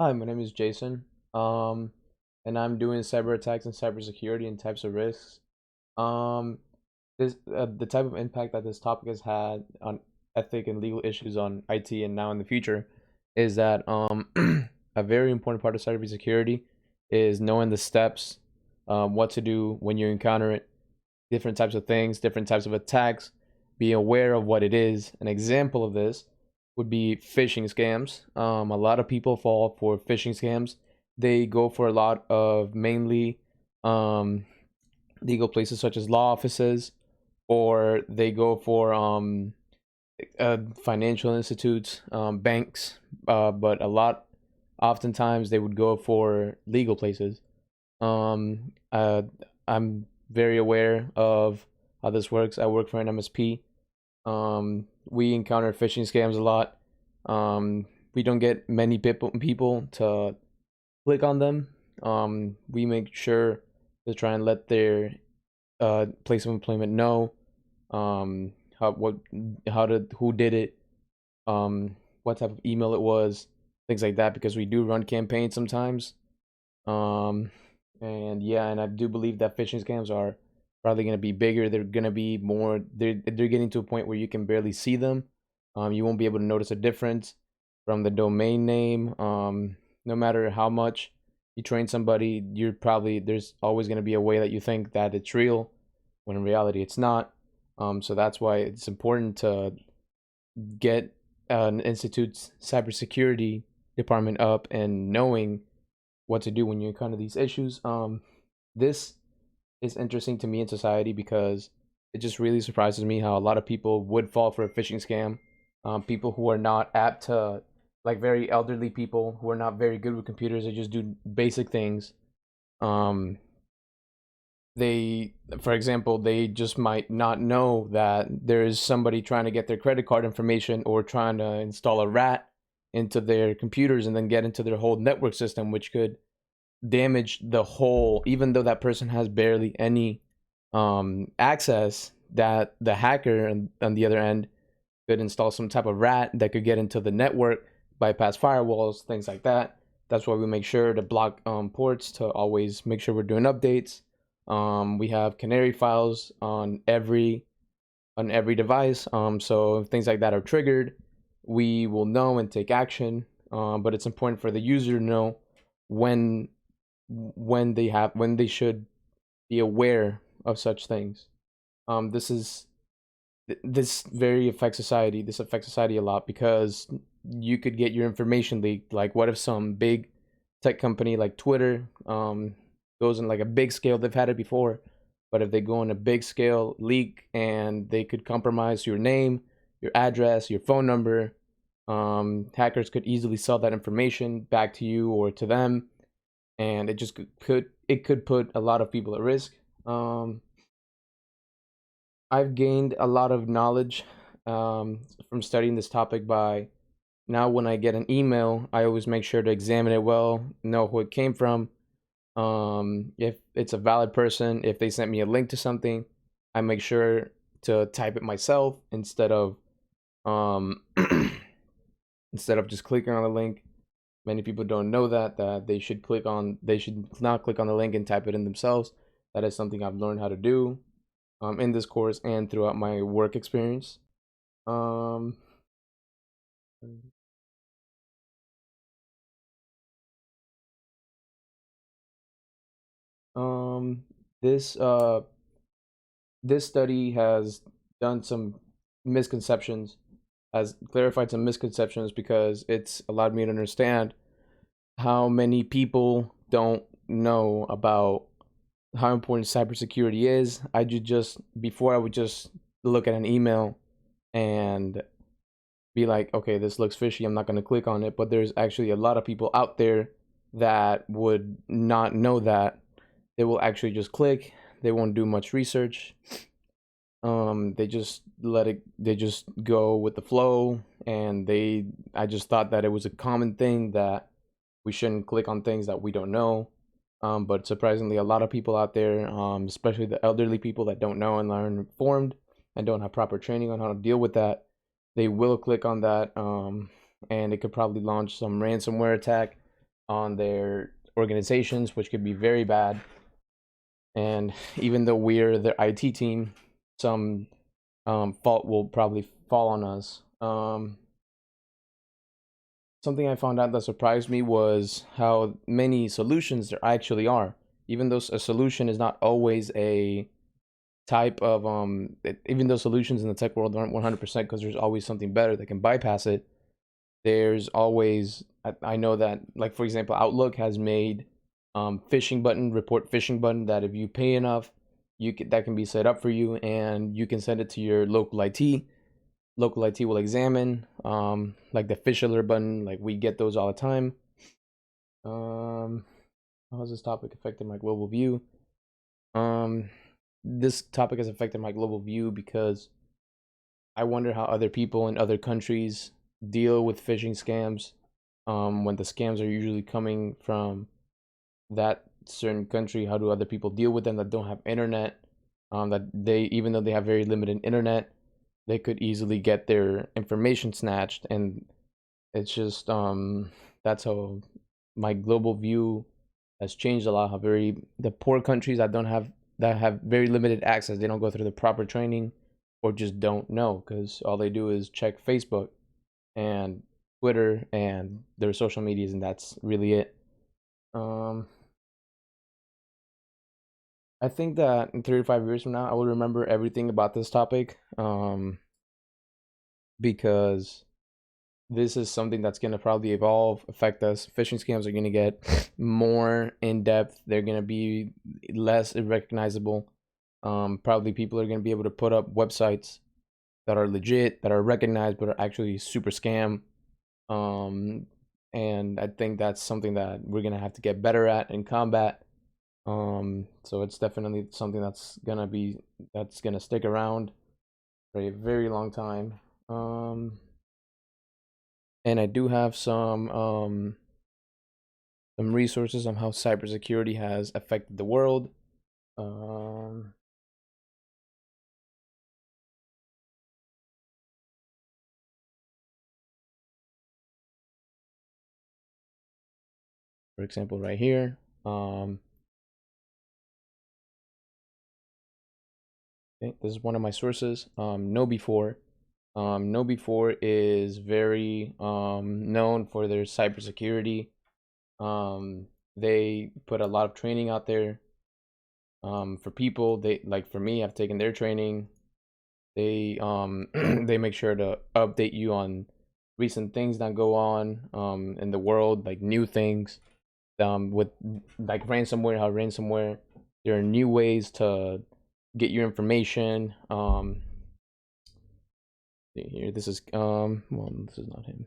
Hi, my name is Jason. Um, and I'm doing cyber attacks and cybersecurity and types of risks. Um, the type of impact that this topic has had on ethic and legal issues on IT and now in the future is that a very important part of cybersecurity is knowing the steps, what to do when you encounter it, different types of things, different types of attacks, be aware of what it is. An example of this would be phishing scams. A lot of people fall for phishing scams. They go for a lot of mainly um, legal places such as law offices, or they go for financial institutes, banks, but oftentimes they would go for legal places. Um, uh, I'm very aware of how this works. I work for an MSP. We encounter phishing scams a lot. We don't get many people to click on them. We make sure to try and let their place of employment know how what how did who did it, what type of email it was, things like that, because we do run campaigns sometimes. Um, and yeah, and I do believe that phishing scams are probably going to be bigger. They're going to be more. They're getting to a point where you can barely see them. You won't be able to notice a difference from the domain name. No matter how much you train somebody, you're probably there's always going to be a way that you think that it's real, when in reality it's not. So that's why it's important to get an institute's cybersecurity department up and knowing what to do when you encounter these issues. This is interesting to me in society because it just really surprises me how a lot of people would fall for a phishing scam. People who are not apt to, like very elderly people who are not very good with computers, they just do basic things. Um, for example, they just might not know that there is somebody trying to get their credit card information or trying to install a rat into their computers and then get into their whole network system, which could damage the whole, even though that person has barely any access, that the hacker on the other end could install some type of rat that could get into the network, bypass firewalls, things like that. That's why we make sure to block ports, to always make sure we're doing updates. We have canary files on every device, so if things like that are triggered, we will know and take action. But it's important for the user to know when when they should be aware of such things. This is this very affects society. This affects society a lot because you could get your information leaked. Like, what if some big tech company like Twitter goes in like a big scale? They've had it before, but if they go on a big scale leak and they could compromise your name, your address, your phone number, hackers could easily sell that information back to you or to them, and it could put a lot of people at risk. Um, I've gained a lot of knowledge from studying this topic. By now, when I get an email, I always make sure to examine it well, know who it came from, if it's a valid person, if they sent me a link to something, I make sure to type it myself um, instead of just clicking on the link. Many people don't know that they should not click on the link and type it in themselves. That is something I've learned how to do in this course and throughout my work experience. Um, um, this this study has done some misconceptions, has clarified some misconceptions because it's allowed me to understand how many people don't know about how important cybersecurity is. Before I would just look at an email and be like, okay, this looks fishy. I'm not going to click on it. But there's actually a lot of people out there that would not know that. They will actually just click. They won't do much research. They just they just go with the flow. And I just thought that it was a common thing that we shouldn't click on things that we don't know. But surprisingly, a lot of people out there, especially the elderly people that don't know and aren't informed and don't have proper training on how to deal with that, they will click on that, and it could probably launch some ransomware attack. on their organizations, which could be very bad. And even though we're the IT team, some fault will probably fall on us. Something I found out that surprised me was how many solutions there actually are. Even though a solution is not always a type of even though solutions in the tech world aren't 100% because there's always something better that can bypass it. There's always, I know that, like for example, Outlook has made phishing button, report phishing button, that if you pay enough, that can be set up for you, and you can send it to your local IT. Local IT will examine, like the fish alert button, like we get those all the time. How has this topic affected my global view? This topic has affected my global view because I wonder how other people in other countries deal with phishing scams, when the scams are usually coming from that certain country. How do other people deal with them that don't have internet? That they, even though they have very limited internet, they could easily get their information snatched. And it's just that's how my global view has changed a lot. How very the poor countries that have very limited access, they don't go through the proper training, or just don't know, because all they do is check Facebook and Twitter and their social medias, and that's really it. um I think that in 35 years from now, I will remember everything about this topic, because this is something that's going to probably evolve, affect us. Phishing scams are going to get more in depth. They're going to be less recognizable. Probably people are going to be able to put up websites that are legit, that are recognized, but are actually super scam. Um, and I think that's something that we're going to have to get better at and combat. So it's definitely something that's gonna stick around for a very long time. And I do have some resources on how cybersecurity has affected the world. Um, for example, right here. Okay, this is one of my sources. KnowBe4. KnowBe4 is very known for their cybersecurity. They put a lot of training out there, for people. They, like for me, I've taken their training. They they make sure to update you on recent things that go on in the world, like new things, with like ransomware. How ransomware, there are new ways to get your information. Here, this is well, this is not him,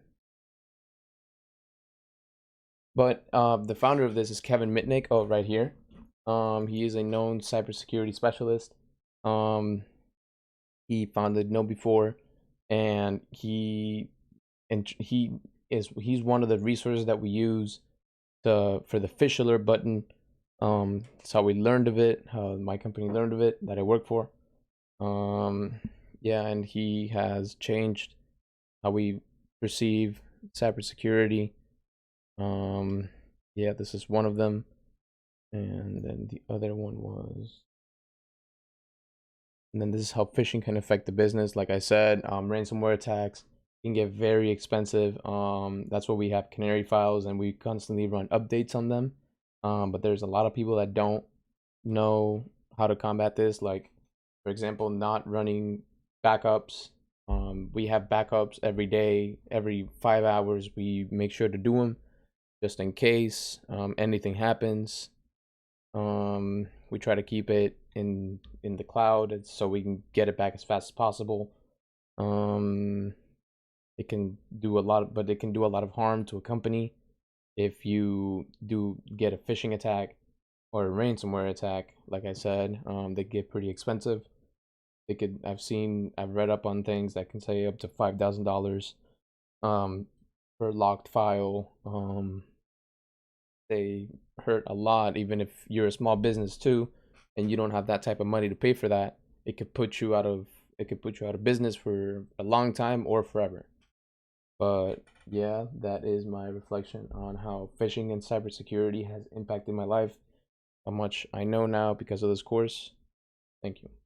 but the founder of this is Kevin Mitnick. Oh, right here. He is a known cybersecurity specialist. Um, he founded KnowBe4, and he's one of the resources that we use for the fish alert button. That's how we learned of it, how my company learned of it that I work for. Yeah, and he has changed how we perceive cybersecurity. Yeah, this is one of them. And then the other one was, and then this is how phishing can affect the business. Like I said, ransomware attacks can get very expensive. That's why we have Canary files, and we constantly run updates on them. But there's a lot of people that don't know how to combat this. Like, for example, not running backups. We have backups every day, every 5 hours. We make sure to do them just in case anything happens. We try to keep it in the cloud so we can get it back as fast as possible. It can do a lot, but it can do a lot of harm to a company if you do get a phishing attack or a ransomware attack. Like I said, they get pretty expensive. They could, I've read up on things that can say up to $5,000 per locked file. They hurt a lot. Even if you're a small business too, and you don't have that type of money to pay for that, it could put you out of business for a long time or forever. But yeah, that is my reflection on how phishing and cybersecurity has impacted my life, how much I know now because of this course. Thank you.